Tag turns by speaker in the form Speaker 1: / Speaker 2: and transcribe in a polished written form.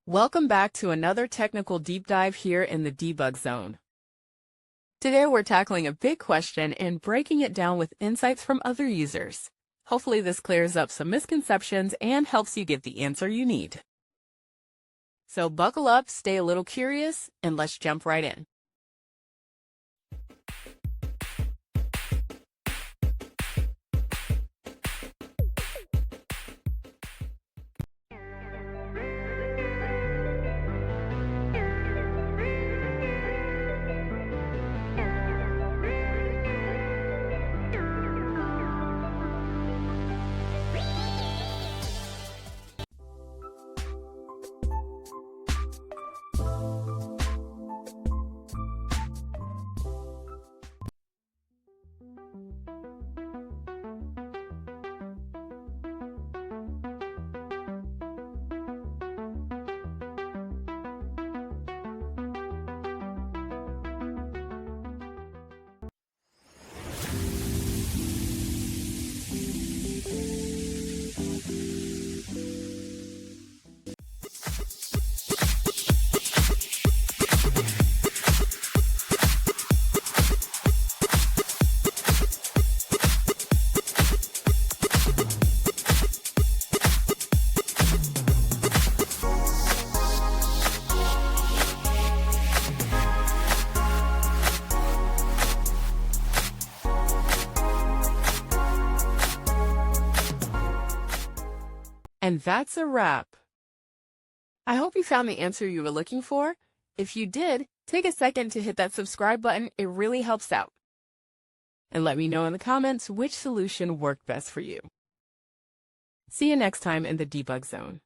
Speaker 1: Welcome back to another technical deep dive here in the debug zone. Today we're tackling a big question and breaking it down with insights from other users. Hopefully this clears up some misconceptions and helps you get the answer you need. So buckle up, stay a little curious, and let's jump right in. And that's a wrap. I hope you found the answer you were looking for. If you did, take a second to hit that subscribe button. It really helps out. And let me know in the comments which solution worked best for you. See you next time in the debug zone.